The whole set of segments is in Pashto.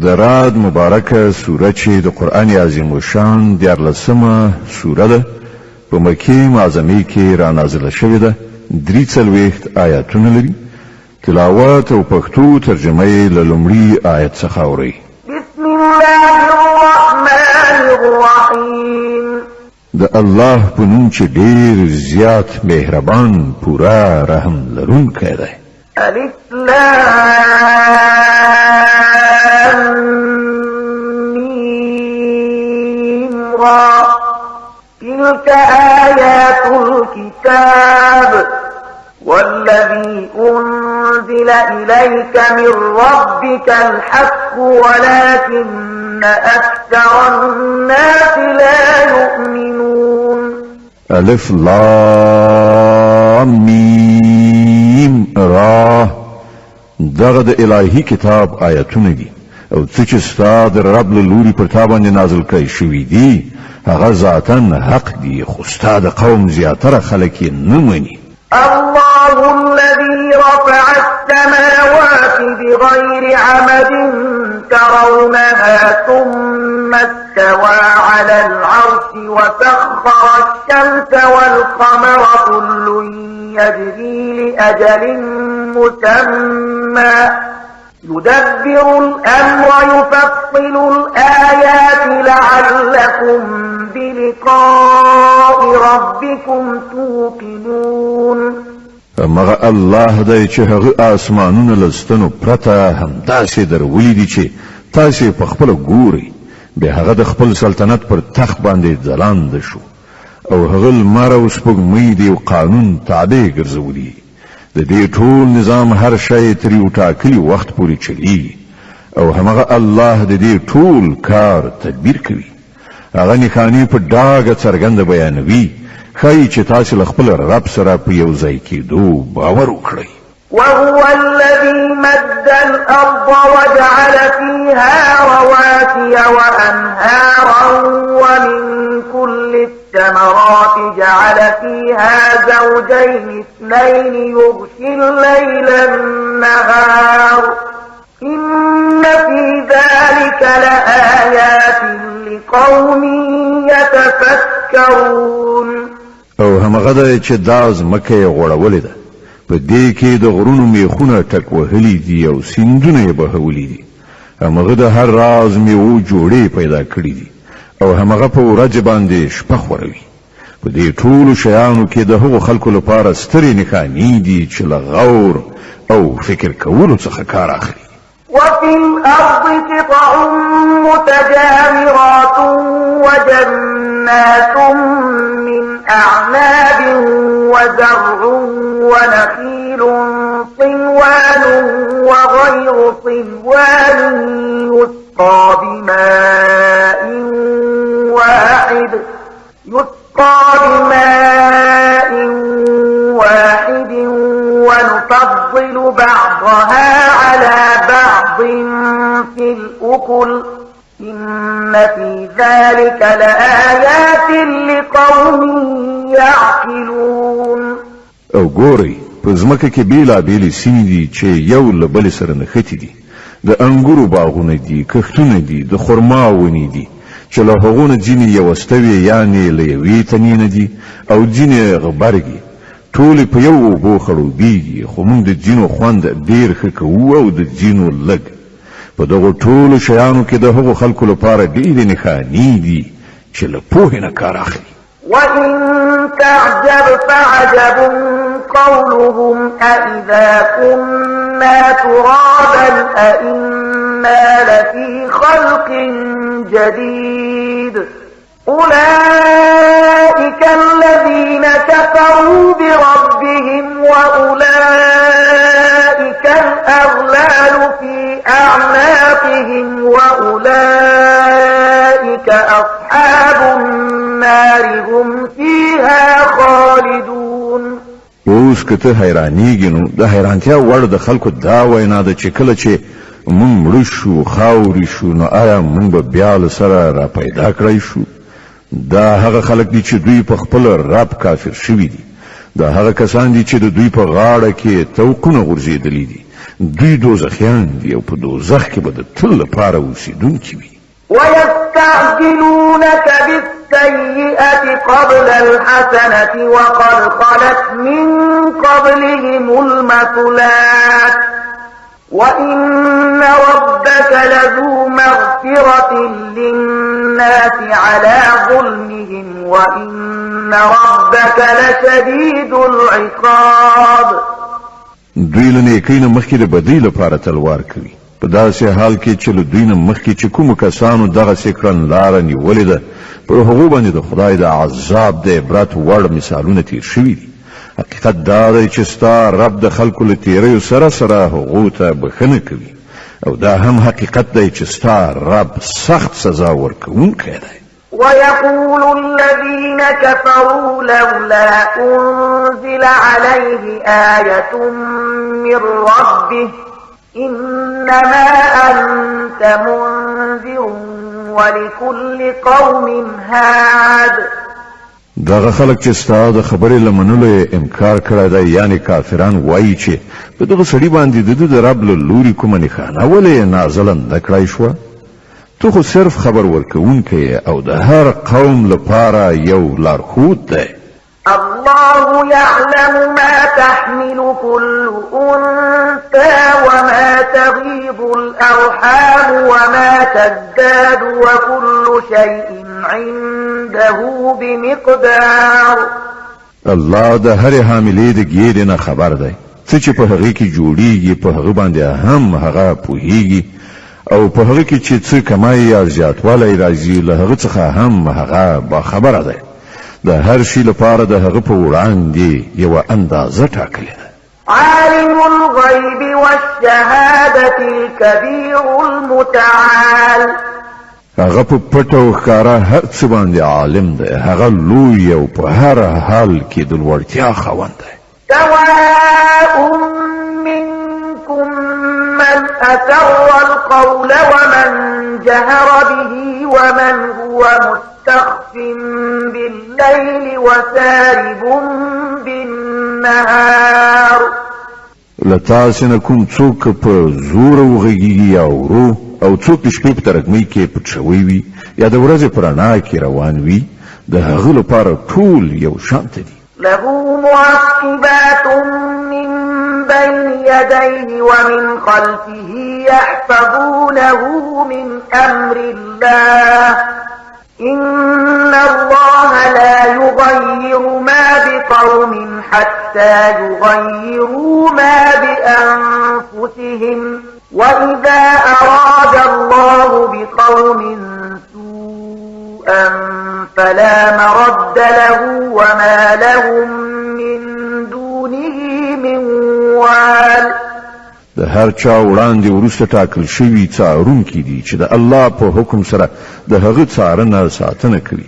د رعد مبارکه سوره چې د قرآن عظیم الشان 14مه سوره ده په مکه معظمه کې را نازله شوې ده 43 آیاتونه لري تلاوت او پښتو ترجمه یې له لومړي آیت څخه اوري بسم الله الرحمن الرحیم د الله په نوم چې ډېر زیات مهربان پورا رحم لرونکی دی الف لام میم را تلك آيات الكتاب والذي أنزل إليك من ربك الحق ولكن أكثر الناس لا يؤمنون الف لام میم را دغه د الهي کتاب آیاتونه دي او چې ستا د رب له لوري پر تا باندې نازل کړي شوي دي هغه ذاتاً حق دي خو ستا د قوم زیاتره خلک یې نه مني الله الذي رفع السماوات بغير عمد ترونها ثم استوى على العرش وسخر الشمس والقمر كل يجري لأجل مسمى يدبر الأمر يفصل الآيات لعلكم بلقاء ربكم توقنون مغه الله دی چې هغه آسمانونه لستنو پرته همداسې درولي دي چې تاسو په خپل ګوري به هغه د خپل سلطنت پر تخت باندې ځلاند شو او هغه لمر او سپوږمۍ دی او قانون تابع ګرځولي د دې ټول نظام هر شی تر یو ټاکلي وخت پورې چلی او همغه الله د دې ټول کار تدبیر کوي هغه نښانې په ډاګه څرګنده بیانوي ښایي چې تاسو له خپل رب سره په یو ځای کېدو باور وکړئ وهو الذي مد الأرض وجعل فيها رواسي وأنهارا ومن كل الثمرات جعل فيها زوجين اثنين يغشي الليل النهار إن في ذلك لآيات لقوم يتفكرون او همغه د چې داز مکه غوړولې ده په دې کې د غرونو میخونه ټک وهلي دي او سیندونه یې بهولي دي همغه د هر راز میوه جوړې پیدا کړې دي او همغه په ورځ باندې شپه خوروي په دې ټولو شیانو کې د هغو خلکو لپاره سترې نښانې دي چې له غور او فکر کولو څخه کار اخلي وفي الأرض قطع متجاورات وجنات من أعناب وزرع ونخيل صنوان وغير صنوان يسقى بماء واحد ونفضل بعضها على بعض في الأكل إن في ذلك لآيات لقوم يعقلون او ګوري په ځمکه کې بیلابیلې سیمې دي چې یو له بلې سره نښتي دي د انګورو باغونه دي کښتونه دي د خرما ونې دي چې له هغو نه ځینې یوستوي یعنې له یوې تنې نه دي او ځینې غبرګي ټولې په یو اوبو خړوبېږي خو موږ د ځینو خوند ډېر ښه کوو او د ځینو لږ په دغو ټولو شیانو کې د هغو خلکو لپاره ډېرې نښانې دي چې له پوهې نه کار اخلي وإن تعجب فعجب قولهم أإذا كنا ترابا أإنا لفي خلق جديد أولئك الذين كفروا بربهم وأولئك الأغلال في أعناقهم وأولئك أصحاب النار هم فيها خالدون اوس که ته حیرانیږي نو د حیرانتیا وړ د خلکو دا وینا ده چې کله چې مونږ مړه شو خاورې شو نو آیا مونږ به بیا له سره را پیدا کړی شو دا هغه خلک دي چې دوی په خپل رب کافر شوي دي دا هغه کسان دي چې د دوی په غاړه کې توقونه غورځېدلي دي دوی دوزخیان دي او په دوزخ کې به د تل لپاره اوسېدونکي وي. ويستعجلونك بالسيئة قبل الحسنة وقد خلت من قبلهم المثلات وإن ربك لذو مغفرة للناس على ظلمهم وإن ربك لشديد العقاب. دوی له نیکۍ نه مخکې د بدۍ لپاره تلوار کوي، په داسې حال کې چې له دوی نه مخکې چې کومو کسانو دغسې کړنلاره نیولې ده پر هغو باندې د خدای د عذاب د عبرت وړ مثالونه تیر شوي دي. حقیقت دا دی چې ستا رب د خلکو له تیریو سره سره هغو ته بښنه کوي او دا هم حقیقت دی چې ستا رب سخت سزا ورکوونکی دی. ويقول الذين كفروا لولا أنزل عليه آية من ربه إنما أنت منذر ولكل قوم هاد. دغه خلک چې ستا د خبرې له منلو انکار کړی دی، یعنی کافران وایي چې په دغه سړي باندې د ده د رب له لوري کومه نښانه ولې نازله نه کړی شوه؟ تو خو صرف خبر ورکوونکی او د هر قوم لپاره یو لارښود دی. الله يعلم ما تحمل كل أنثى وما تغيض الأرحام وما تزداد وكل شيء عنده بمقدار. الله د هرې حاملې د ګیډې نه خبر دی، څه چې په هغې کې جوړیږي په هغه باندې هم هغه پوهیږي او په هغه کې چې څه کمای یا زیاتوالی راځي له هغه څخه هم هغه باخبره دی. د هر شي لپاره د هغه په وړاندې یوه اندازه ټاکلې ده. عالم الغیب والشهادة الكبیر المتعال. هغه په پټ او ښکاره هر څه باندې عالم دی، هغه لوی او په هر حال کې د لوړتیا خاوند دی. سواء منكم من أسر القول ومن جهر به ومن هو مستخف بالليل وسارب بالنهار. لتاسې نه کوم څوک په زور وغږیږي یا ورو او څوک د شپې په ترږمۍ کې پټ شوی وي یا د ورځې په رڼا کې روان وي، د هغه لپاره ټول یو شانته دي. له معقبات من بين يديه ومن خلفه يحفظونه من أمر الله إن الله لا يغير ما بقوم حتى يغيروا ما بأنفسهم وإذا أراد الله بقوم سوءا فلا مرد له وما لهم من دونه من وال. د هر چا وړاندې وروسته ټاکل شوي څارونکي دي چې د الله په حکم سره د هغه څارنه ساتنه کوي.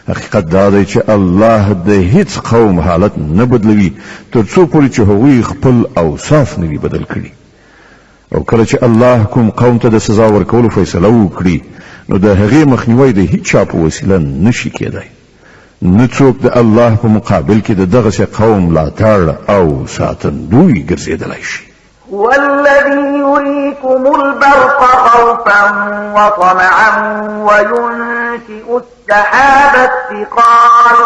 حقیقت دا دی چې الله د هیڅ قوم حالت نه بدلوي تر څو پورې چې هغوی خپل اوصاف نه وي بدل کړي. او کله چې الله کوم قوم ته د سزا ورکولو فیصله وکړي نو د هغې مخنیوی د هیڅ چا په وسیله نشي کېدی. نه څوک د الله په مقابل کې د دغسې قوم ملاتړ او ساتندوی ګرځېدلی شي. هو الذي يريكم البرق خوفا وطمعا وينشئ السحاب الثقال.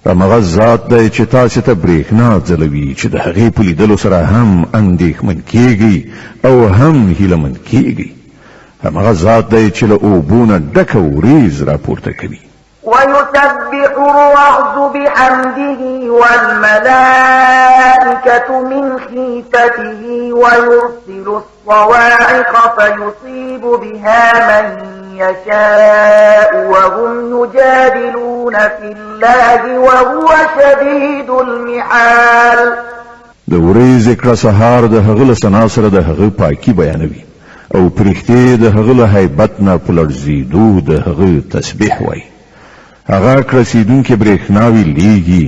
همغه ذات دی چې تاسې ته برېښنا ځلوي چې د هغې په لیدلو سره هم اندېښمن کیږئ او هم هیلهمند کیږئ. همغه ذات دی چې له اوبو نه ډکه وریځ راپورته کوي. ويسبح الرعد بحمده والملائكة من خيفته ويرسل الصواعق فيصيب بها من يشاء وهم يجادلون في الله وهو شديد المحال. د ورځې کړه سهار د هغه له ثنا سره د هغه پاکي بیانوي او پرښتې د هغه له هیبت نه په لړزېدو د هغه تسبیح وایي. هغه کرسیدونکې برېښناوي لیږي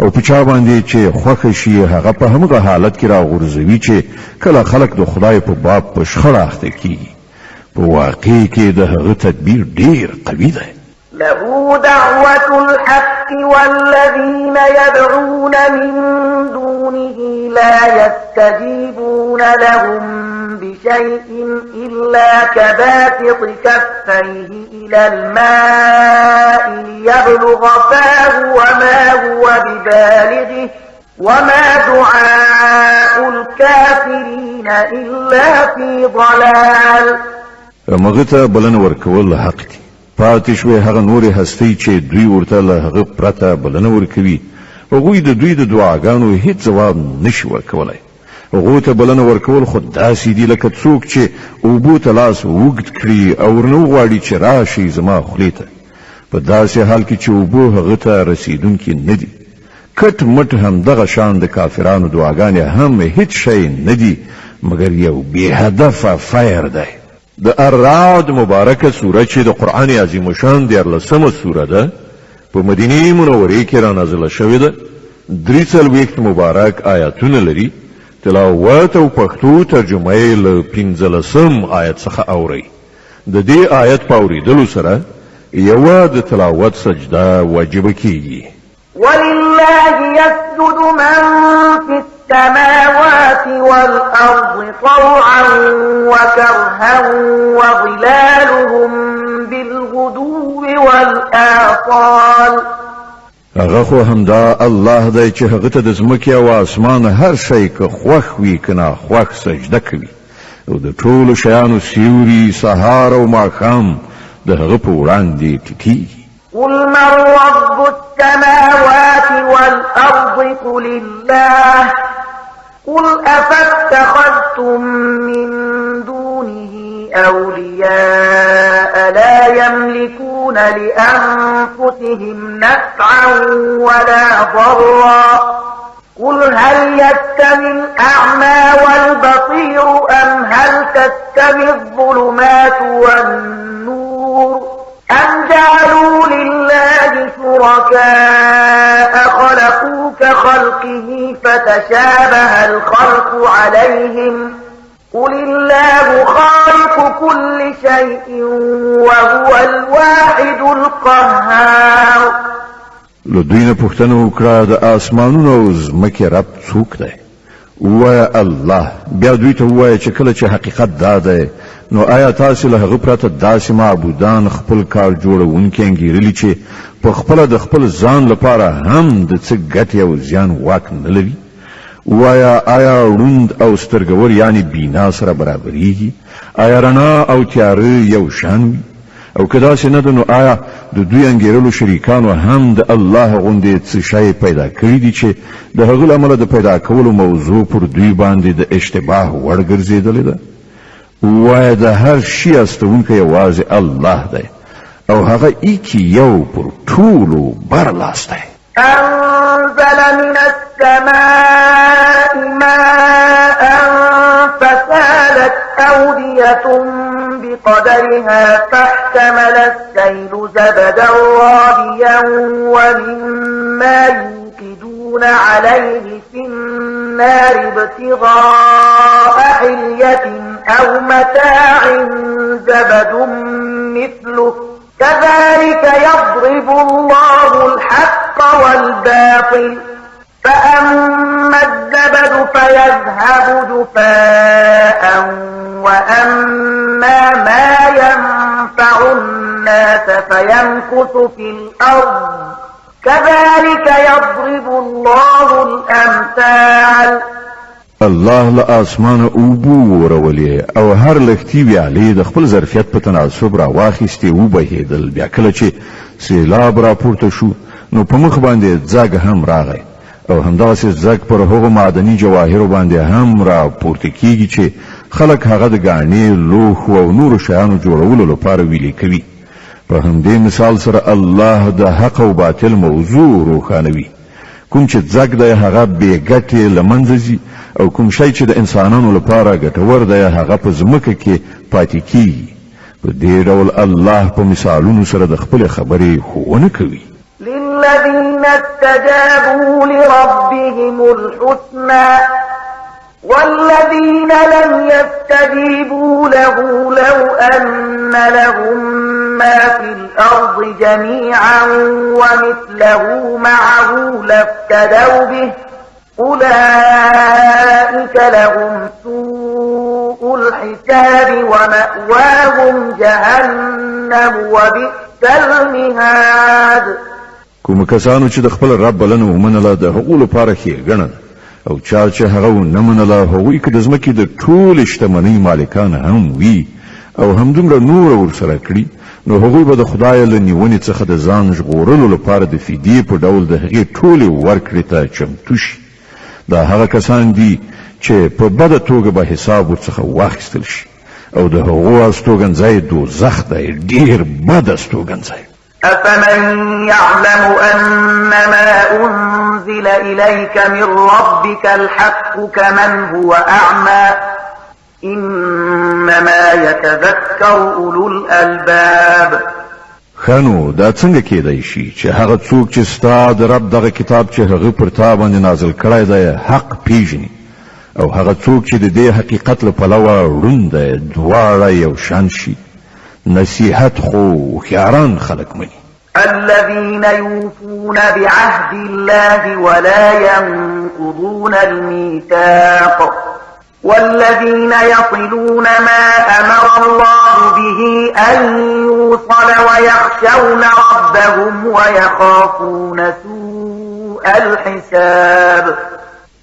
او په چا باندې چې خوښه شي هغه په همغه حالت کې راغورځوي چې کله خلک د خدای په باب په شخړه اخته کیږي. په واقع کې د هغه تدبیر ډیر قوي دی. له دعوة الحق والذين يدعون من دونه لا يستجيبون لهم بشيء إلا كباسط كفيه إلى الماء ليبلغ فاه وما هو ببالغه وما دعاء الكافرين إلا في ضلال. مغته بلنه ورکول حق دي. پاتې شوې هغه نورې هستۍ چې دوی ورته له هغه پرته بلنه ورکوي، هغوی د دوی د دعاګانو هیڅ ځواب نشي ورکولی. هغو ته بلنه ورکول خو داسې دي لکه څوک چې اوبو ته لاس اوږد کړي او ورنه وغواړي چې راشي زما خولې ته، په داسې حال کې چې اوبو هغه ته رسیدونکي نه دي. کټ مټ همدغه شان د کافرانو دعاګانې هم هیڅ شی نه دي مګر یو بې هدفه فیر دی. د الرعد مبارکه سوره چې د قرآن عظیم شان 14مه سوره ده، په مدینه منورې کې را نازله شوې ده. 43 مبارک آیاتونه لري. تلاوت او پښتو ترجمه یې له 15 آیت څخه اوري. د دې آیت په اورېدلو سره یوه د تلاوت سجده واجب کیږي. ولله يسجد من في السماوات والأرض طوعا وكرها وظلالهم بالغدو والآصال. هغه خو همدا الله دی چې هغه ته د ځمکې او اسمان هر شی که خوښ وي که ناخوښ سجده کوي، او د ټولو شیانو سیوري سهار او ماښام د هغه په وړاندې ټیټیږي. قل من رب السماوات والأرض قل الله قل أفاتخذتم من دونه أولياء لا يملكون لأنفسهم نفعا ولا ضرا قل هل يستوي الأعمى والبصير أم هل تستوي الظلمات والنور أم جعلوا لله شركاء خلقوا كخلقه فتشابه الخلق عليهم قل الله خالق كل شيء وهو الواحد القهار. لدوی نه پوښتنه وکړه د اسمانونو او ځمکې رب څوک دی؟ ووایه الله. بیا دوی ته ووایه چې کله چې حقیقت دا دی نو آیا تاسو له هغه پرته داسې معبودان خپل کار جوړونکي انګیرلي چې په خپله د خپل ځان لپاره هم د څه ګټې او زیان واک نه لري؟ ووایه آیا ړوند او سترګور یعنی بینا سره برابریږي؟ آیا رڼا او تیاره یو شان وي؟ او که داسې نه ده نو آیا د دوی انګیرلو شریکانو هم د الله غوندې څه شی پیدا کړي دي چې د هغه له امله د پیدا کولو موضوع پر دوی باندې د اشتباه وړ ګرځېدلې ده؟ ووایه د هر شي استونکی یوازې الله دی او هغه ایکي یو پر ټولو برلاس دی. أنزل من السماء ماء فسالت أودية بقدرها فاحتمل السيل زبدا رابيا ومما يوقدون عليه في النار ابتغاء حلية أو متاع زبد مثله كذلك يضرب الله الحق والباطل فأما الزبد فيذهب جفاء وأما ما ينفع الناس فيمكث في الأرض كذلك يضرب الله الأمثال. الله له اسمانه اوبو ورولې او هر لښتي ویالې د خپل ظرفیت په تناسب را واخیستې وبهېدل. بیا کله چې سیلاب را پورته شو نو په مخ باندې ځګ هم راغی او همداسې ځګ پر هغو معدني جواهرو باندې هم را پورته کیږي چې خلک هغه د ګاڼې لوښو او نورو شیانو جوړولو لپاره ویلې کوي. په همدې مثال سره الله د حق او باطل موضوع روښانوي. کوم چې ځګ دی هغه بې ګټې له منځه ځي او کوم شی چې د انسانانو لپاره ګټور دی هغه په ځمکه کې پاتې کیږي. په دې ډول الله په مثالونو سره د خپلې خبرې ښوونه کوي. للذين استجابوا لربهم الحسنى والذين لم يستجيبوا له لو أن لهم ما في الأرض جميعا ومثله معه لافتدوا به أولئك لهم سوء الحساب ومأواهم جهنم وبئس المهاد. کوم کسانو چې د خپل رب بلنه ومنله د هغو لپاره ښېګڼه او چا چې هغه ونه منله هغوی که د ځمکې د ټولې شتمنۍ مالکان هم وي او همدومره نور ورسره کړي نو هغوی به د خدای له نیونې څخه د ځان ژغورلو لپاره د فدیې په ډول د هغې ټولې ورکړې ته چمتو شي. دا هغه کسان دي چې په بده توګه به حساب ورڅخه واخیستل شي او د هغو استوګنځی دوزخ دی، ډېر بد استوګنځی. أفمن يعلم أنما أنزل إليك من ربك الحق كمن هو أعمى إنما يتذكر أولو الألباب. خانو دا څنګه کېدای شي چې هغه څوک چې ستا د رب دغه کتاب چې هغه پر تا باندې نازل کړی دی حق پیژني او هغه څوک چې د دې حقیقت له پلوه ړوند دی دواړه یو شان شي. نصیحت خو هوښیاران خلک مني. الذين يوفون بعهد الله ولا ينقضون الميثاق والذين يصلون ما أمر الله به أن يوصل ويخشون ربهم ويخافون سوء الحساب.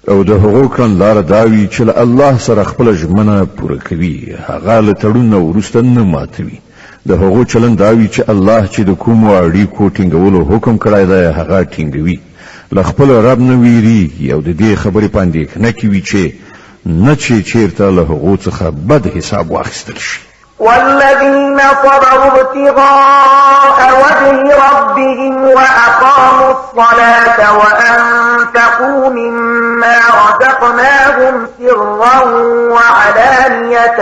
او د هغو کړن لاره داوي چې له الله سره خپل ژمنه پوره کوي هغه له تړون وروسته نه ماتوي. د هغو چلند داوي چې الله چې د کومو اړیکو ټینګولو حکم کړی دی هغه ټینګوي، له خپل رب نه ویریږي او د دې خبرې په اندېښنه کې وي چې نه چې چیرته له هغو څخه بد حساب واخیستل شي. والذين صبروا ابتغاء وجه ربهم وأقاموا الصلاة وأنفقوا مما رزقناهم سرا وعلانية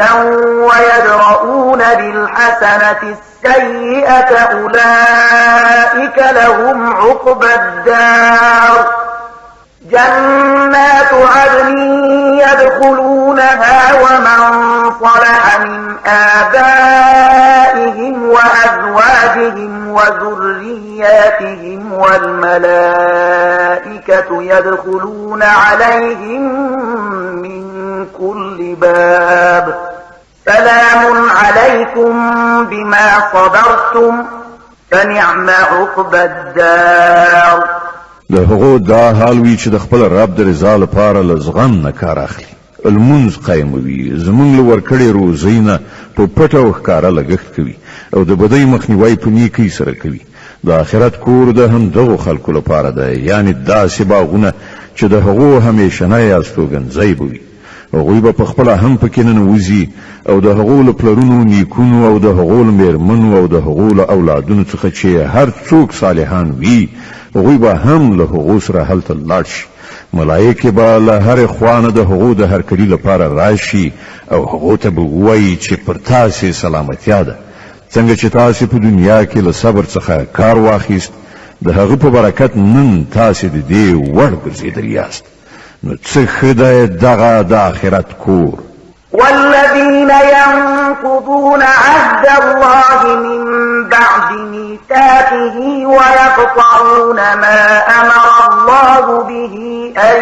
ويدرؤون بالحسنة السيئة أولئك لهم عقبى الدار جنات عدن يدخلونها ومن صلح من آبائهم وأزواجهم وذرياتهم والملائكة يدخلون عليهم من كل باب سلام عليكم بما صبرتم فنعم عقبى الدار. د هغو دا حال وی چې د خپل رب د رضا لپاره له زغم نه کار اخلي، لمونځ قایموي، زمونږ له ورکړې روزۍ نه په پټه او ښکاره لګښت کوي او د بدۍ مخنیوی په نیکۍ سره کوي. د آخرت کور د همدغو خلکو لپاره دی، یعنې داسې باغونه چې د هغو همیشنی استوګنځی به وي. هغوی به پخپله هم پکې ننوځي او د هغو له پلرونو نیکونو او د هغو له میرمنو او د هغو له اولادونو څخه چې هر څوک صالحان وي هغوی به هم له هغو سره هلته لاړ شي. ملایکې به له هرې خوا نه د هغو د هرکړي لپاره راشي او هغو ته به ووایي چې پر تاسې سلامتیا ده. څنګه چې تاسې په دنیا کې له صبر څخه کار واخیست د هغه په برکت نن تاسې د دې وړ ګرځېدلي یاست. نو څه ښه دی دغه د آخرت کور. والذين ينقضون عهد الله من بعد ميثاقه ويقطعون ما أمر الله به أن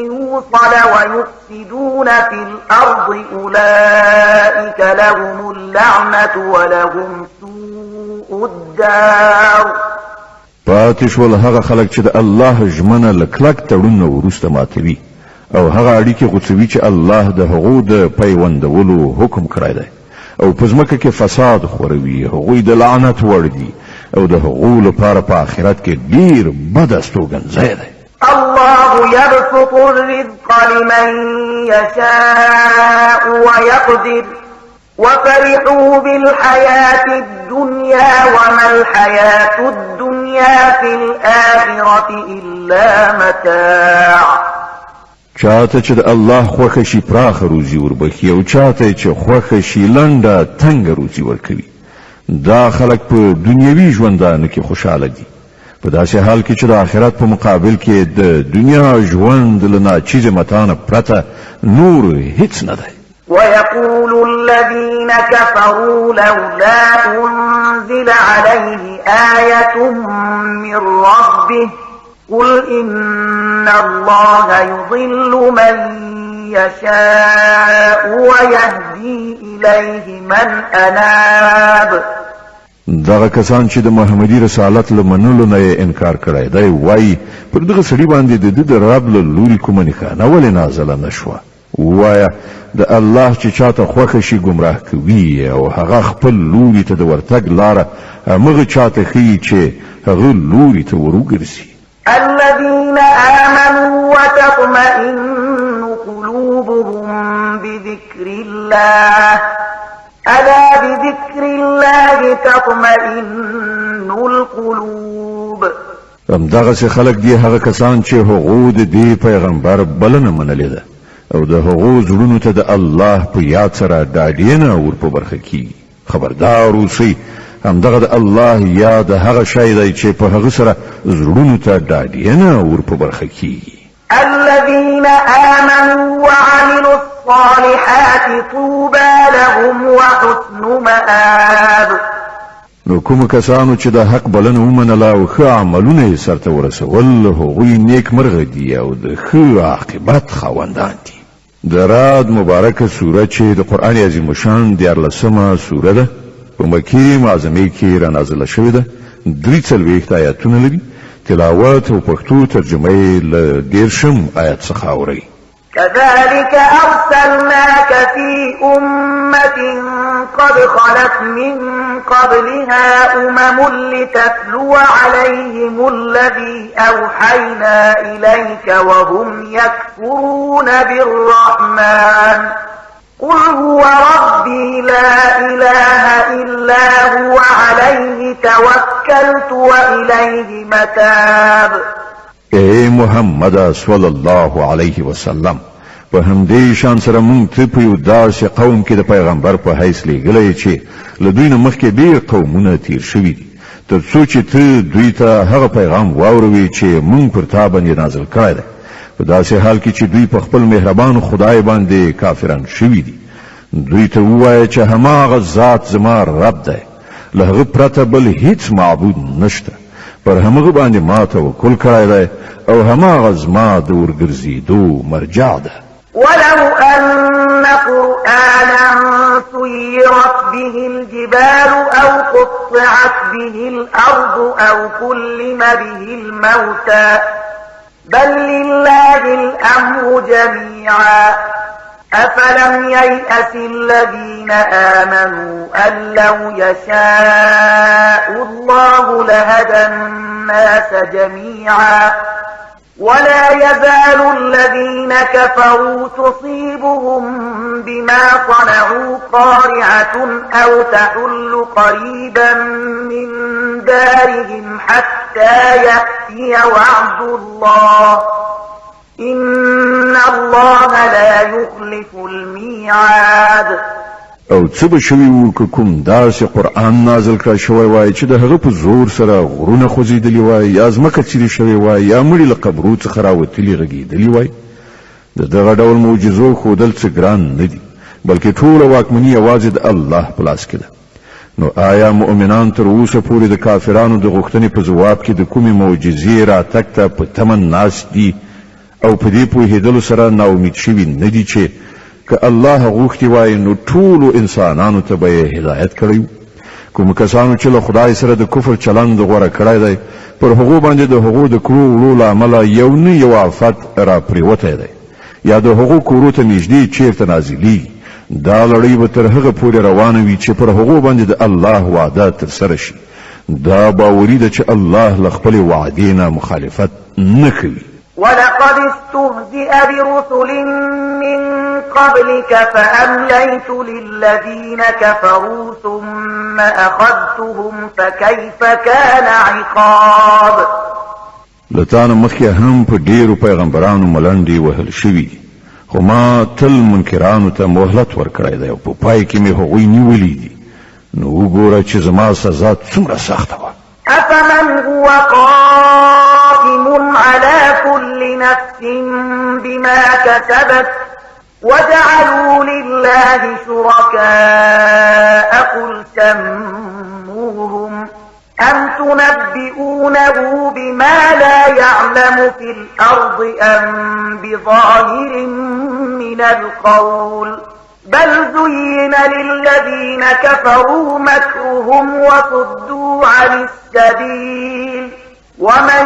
يوصل ويفسدون في الأرض أولئك لهم اللعنة ولهم سوء الدار. پاتې شول هغه خلک چې د الله ژمنه له کلک تړون وروسته ماتوي او هغه اړیکې غوڅوي چې الله د هغو د پیوندولو حکم کړی دی او په ځمکه کې فساد خوروي. هغوی د لعنت وړ دي او د هغو لپاره په آخرت کې ډیر بد استوګنځی دی. الله يبسط الرزق لمن يشاء ويقدر وفرحوا بالحياة الدنيا وما الحياة الدنيا في الآخرة إلا متاع. چاته چې د الله خوښه شي پراخه روزي وربخي او چاته چې خوښه شي لنډه تنګه روزي ورکوي. دا خلک په دنیوي ژوندانه کې خوشاله دي، په داسې حال کې چې د آخرت په مقابل کې د دنیا ژوند له ناچیزه متانه پرته نور هیڅ نه دی. ويقول الذين كفروا لولا أنزل عليه آية من ربه قل إن الله يضل من يشاء ويهدي إليه من أناب. دغه کسان چې د محمدي رسالت له منلو نه انکار کړی دی وایي پر دغه سړي باندې د رب له لوري کومه نښانه ولې نازله نشوه. ووایه د الله چې چاته خوښه شي ګمراه کوي او هغه خپل لوري ته د ورتګ لاره همغه چاته ښیي چې هغه لوري ته وروګرځي. الذين آمنوا وتطمئن قلوبهم بذكر الله ألا بذكر الله تطمئن القلوب. همدغسې خلک دي هغه کسان چې هغو د دې پیغمبر بلنه منلې ده او د هغو زړونو ته د الله په یاد سره ډاډینه ور په برخه کیږي. خبردار اوسئ همدغه د الله یاد هغه شی دی چې په هغه سره زړونو ته ډاډینه ور په برخه کیږي. الذين آمنوا وعملوا الصالحات طوبى لهم وحسن مآب. نو کوم کسانو چې د حق بلنه ومنله او ښه عملونه یې سرته ورسول هغوی نیک مرغه دي او د ښه عاقبت خاوندان دي. د رعد مبارکه سوره چې د قرآن عظیم شان 14مه سوره ده په مکې معظمې کې رانازله شوې ده. 43 آیاتونه لري. تلاوت او پښتو ترجمه یې له 13 آیت څخه اورئ. كذلك أرسلناك في أمة قد خلت من قبلها لتتلو عليهم الذي أوحينا إليك وهم يكفرون بالرحمن قل هو ربي لا إله إلا هو عليه توكلت وإليه متاب. اے محمد صلی الله علیه وسلم په همدې شان سره مونږ ته په یو داسې قوم کې د پیغمبر په حیث لیږلی چې له دوی نه مخکې ډېر قومونه تیر شوي دي تر څو چې ته دوی ته هغه پیغام واوروي چې مونږ پر تا باندې نازل کړی دی. په داسې حال کې چې دوی په خپل مهربان خدای باندې کافران شوي دي. دوی ته ووایه چې هماغه ذات زما رب دی له هغه پرته بل هیڅ معبود نشته. پر همغه باندې ما توکل کړی دی او هماغه زما د ورګرځېدو مرجع ده. ولو أن قرآنا سيرت به الجبال أو قطعت به الأرض أو كلم به الموتى بل لله الأمر جميعا أفلم ييأس الذين آمنوا أن لو يشاء الله لهدى الناس جميعا ولا يزال الذين كفروا تصيبهم بما صنعوا قارعة أو تحل قريبا من دارهم حتى يأتي وعد الله إن الله لا يخلف الميعاد. او څه به شوي وو که کوم داسې قرآن نازل کړی شوی وای چې د هغه په زور سره غرونه خوځېدلي وای یا ځمکه څیرې شوې وای یا مړي له قبرو څخه راوتلي غږېدلي وای. د دغه ډول معجزو ښودل څه ګران نه دي بلکې ټوله واکمني یوازې د الله په لاس کې ده. نو آیا مؤمنان تر اوسه پورې د کافرانو د غوښتنې په ځواب کې د کومې معجزې راتګ ته په تمن ناست دي او په دې پوهېدلو سره ناامید شوي نه دي چې که الله غوښتي وای نو ټولو انسانانو ته به یې هدایت کړی و. کوم کسانو چې له خدای سره د کفر چلند غوره کړی دی پر هغو باندې د هغو د کړو وړو له امله یو نه یو آفت را پرېوتی دی یا د هغو کورو ته نږدې چیرته نازلېږي. دا لړۍ به تر هغه پورې روانه وي چې پر هغو باندې د الله وعده ترسره شي. دا باوري ده چې الله له خپلې وعدې نه مخالفت نه کوي. ولقد استهزئ برسل من قبلك فأمليت للذين كفروا ثم أخذتهم فكيف كان عقاب. لتان مخکې هم په ډیرو پیغمبرانو ملنډې وهل شوي دي خو ما تل منکرانو ته مهلت ورکړی دی او په پای کې مې هغوی نیولي دي. نو وګوره چې زما سزا څومره سخته وه. أفمن هو قائم على كل نفس بما كسبت وجعلوا لله شركاء قل سموهم أم تنبئونه بما لا يعلم في الأرض أم بظاهر من القول بل زين للذين كفروا مكرهم وصدوا عن السبيل ومن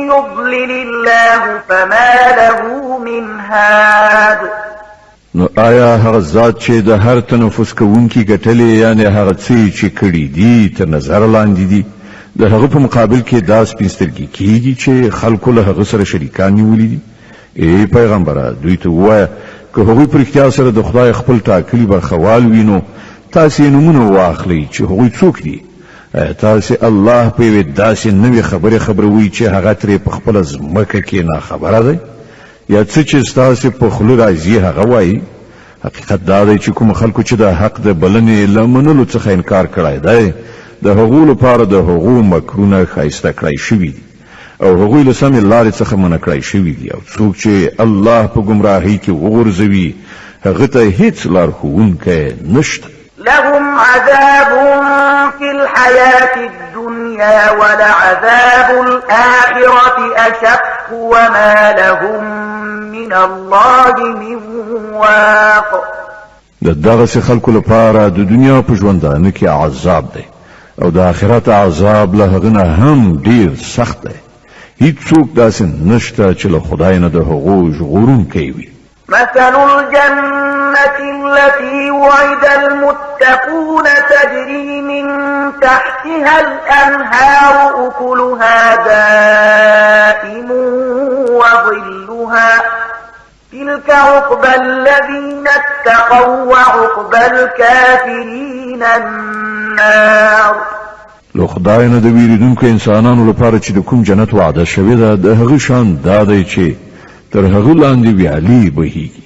يضلل الله فما له من هاد. نو آیا هغه ذات چې د هر تنفس کوونکی ګټلې یعنی هغه څه چې کړي دي تر نظر لاندې دي د هغه په مقابل کې دا سپینسترګي کیږي چې خلکو له هغه سره شریکان نیولي دي؟ ای پیغمبره دوی ته ووایه که هغوی په رښتیا سره د خدای خپل ټاکلي برخوال وي نو تاسې نومونه واخلئ چې هغوی څوک دي. تاسې الله په یوې داسې نوې خبرې خبروئ چې هغه ترې په خپله ځمکه کې ناخبره دی یا څه چې ستاسې په خوله راځي هغه وایي؟ حقیقت دا دی چې کوم خلکو چې د حق د بلنې له منلو څخه انکار کړی دی د هغو لپاره د هغو مکرونه ښایسته کړی شوي دي او هغوی له سمې لارې څخه منع کړی شوي دي او څوک چې الله په ګمراهۍ کې وغورځوي هغه ته هیڅ لارښوونکی نشته. لهم عذاب في الحياة الدنيا ولعذاب الآخرة أشق وما لهم من الله من واق. دغه خلکو لپاره د دنیا په ژوندانه کې عذاب دی او د آخرت عذاب له هغه نه هم ډیر سخت دی. هیڅوک داسې نشته چې له خدای نه د هغو ژغورونکی وي. مثل الجنة التي وعد المتقون تجري من تحتها الأنهار أكلها دائم وظلها تلك عقبى الذين اتقوا وعقبى الكافرين النار. لو خدای نه د ویریدونکو انسانانو لپاره چې د کوم جنت وعده شوې ده د هغه شان دا دی چې تر هغه لاندې ویالې بهیږي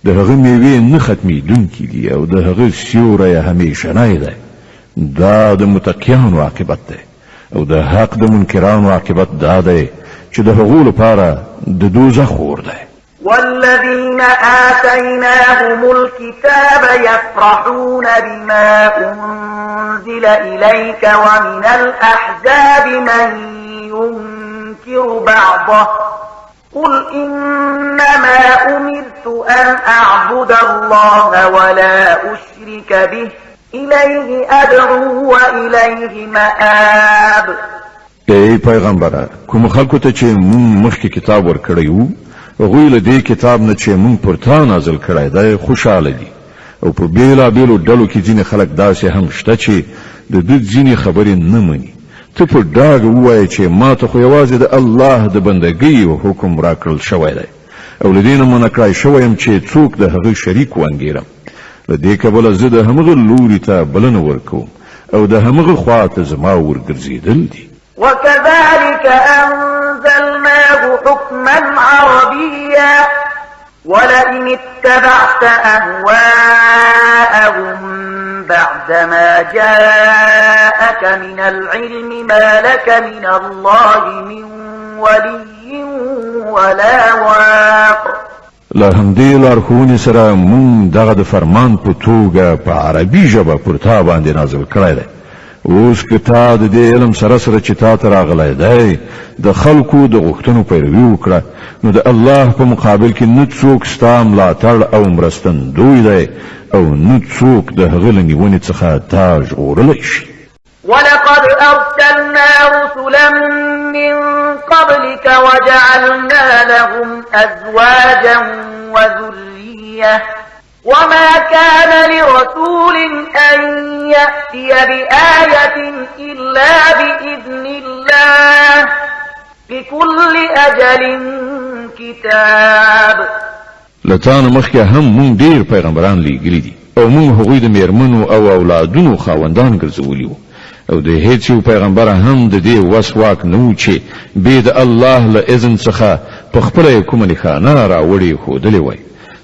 د هغه میوې نه ختمېدونکي دي او د هغه سیوری همیشنی دی. دا د متقیانو عاقبت دی او د حق د منکرانو عاقبت دا دی چې د هغو لپاره د دوزخ اور دی. والذين آتيناهم الكتاب يفرحون بما أنزل إليك ومن الأحزاب من ينكر بعضه قل إنما أمرت أن أعبد الله ولا أشرك به إليه أدعو وإليه مآب. ای پیغمبره کوم خلکو ته چې مونږ مخکې کتاب ورکړی وو هغوی له دې کتاب نه چې مونږ پر تا نازل کړی دی خوشحاله دي او په بېلابېلو ډلو کې ځینې خلک داسې هم شته چې د دوی ځینې خبرې نه مني. ته په ډاګه ووایه چې ما ته خو یوازې د الله د بندګۍ حکم راکړل شوی دی او له دې نه منع کړی شوی یم چې څوک د هغه شریک وانګېرم. له دې کبله زه د همغه لوري ته بلنه ورکوم او د همغه خوا ته زما ورګرځېدل دي. وكذلك أنزلناه حكما عربيا ولئن اتبعت أهواءهم بعدما جاءك من العلم ما لك من الله من ولي ولا واق. له همدې لارښوونې سره مونږ دغه د فرمان په توګه په عربي ژبه پر تا باندې نازل کړی دی. اوس که تا د دې علم سره سره چې تا ته راغلی دی د خلکو د غوښتنو پیروي وکړه نو د الله په مقابل کې نه څوک ستا ملاتړ او مرستندوی دی او نه څوک د هغه له نیونې څخه تا ژغورلی شي. ولقد أرسلنا رسلا من قبلك وجعلنا لهم أزواجا وذرية وما كان لرسول أن يأتي بآية إلا بإذن الله لكل أجل كتاب. لتان مخکې هم مونږ ډیر پیغمبران لیږلي دي او مونږ هغوی د میرمنو او اولادونو خاوندان ګرځولي وو او د هیڅ یو پیغمبر هم د دې وس واک نه و چې بې د الله له اذن څخه په خپله یې کومه نښانه راوړې ښودلې وای.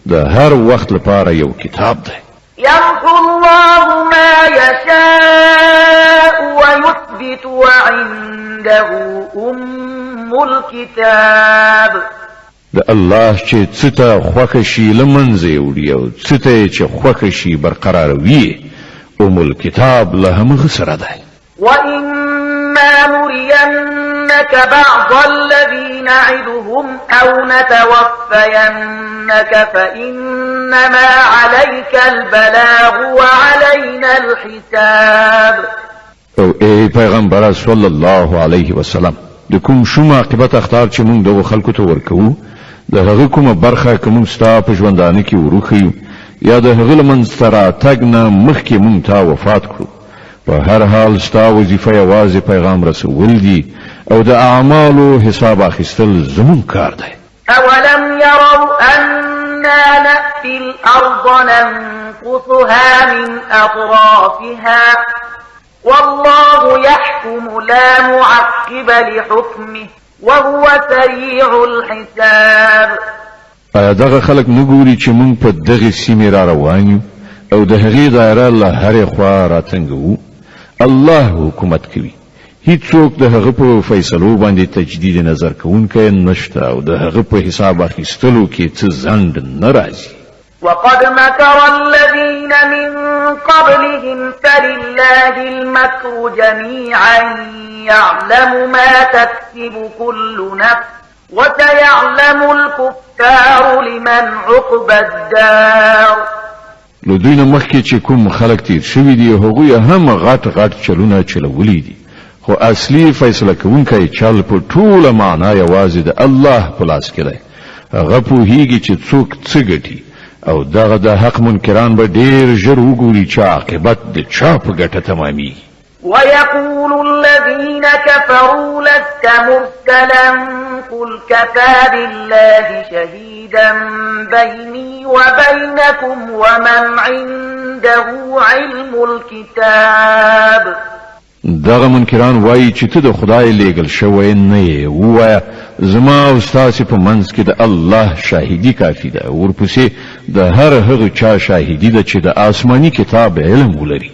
د هر وخت لپاره یو کتاب دی. يمحو الله ما يشاء ويثبت وعنده أم الكتاب. د الله چې څه ته خوښه شي له منځه یې وړي او څه ته چې خوښه شي برقراروي ام الكتاب له همغه سره دی. وَإِمَّا نُرِيَنَّكَ بَعْضَ الَّذِي نَعِدُهُمْ أَوْ نَتَوَفَّيَنَّكَ فَإِنَّمَا عَلَيْكَ الْبَلَاغُ وَعَلَيْنَا الْحِسَابُ. او ای پیغمبر صلی الله علیه وسلم د کوم شوم عاقبت اختار چې موږ د خلکو ته ورکو د هغه کومه برخه کوم ستا په ژوندانه کې وروخیو یا د هغه لمن ستاره تګ نه مخکې موږ ته وفات کړو. په هر حال ستا وظیفه یوازې پیغام رسول دي او د اعمالو حساب اخیستل زموږ کار دی. أَوَلَمْ يَرَوْا أَنَّا نَأْتِي الْأَرْضَ نَنقُصُهَا مِنْ أَطْرَافِهَا وَاللَّهُ يَحْكُمُ لَا مُعَقِّبَ لِحُكْمِهِ وَهُوَ سَرِيعُ الْحِسَابِ. ایا دغه خلک نګوري چې موږ په دغه سیمه را روان یو او د هغې دایره له هرې خوا راتنګو؟ الله حکومت کوي، هیڅوک د هغه په فیصلو باندې تجدید نظر کوونکی نشته او د هغه په حساب اخیستلو کې څه ځنډ نه راځي. وَقَدْ مَكَرَ الَّذِينَ مِنْ قَبْلِهِمْ فَلِلَّهِ الْمَكْرُ جَمِيعًا يَعْلَمُ مَا تَكْسِبُ كُلُّ نَفْسٍ وَسَيَعْلَمُ الْكُفَّارُ لِمَنْ عُقْبَى الدَّارِ. نو دوی نه مخکې چې کوم خلک تیر شوي دي هغوی هم غټ غټ چلونه چلولی دي، خو اصلي فیصله کوونکی چل په ټوله معنا یوازې د الله په لاس کې دی. هغه پوهیږي چې څوک څه ګټي او دغه د حق منکران به ډیر ژر وګوري چې عاقبت د چا په ګټه تمامي. وَيَقُولُ الَّذِينَ كَفَرُوا لَسْتَ مُرْسَلًا قُلْ كَفَى بِاللَّهِ شَهِيدًا بَيْنِي وَبَيْنَكُمْ وَمَنْ عِندَهُ عِلْمُ الْكِتَابِ. دغه منکران وایي چې ته د خدای لیږل شوی نه یې، ووایه زما او ستاسې په منځ کې د الله شاهدي کافي ده، ورپسې د هر هغه چا شاهدي ده چې د آسماني کتاب علم ولري.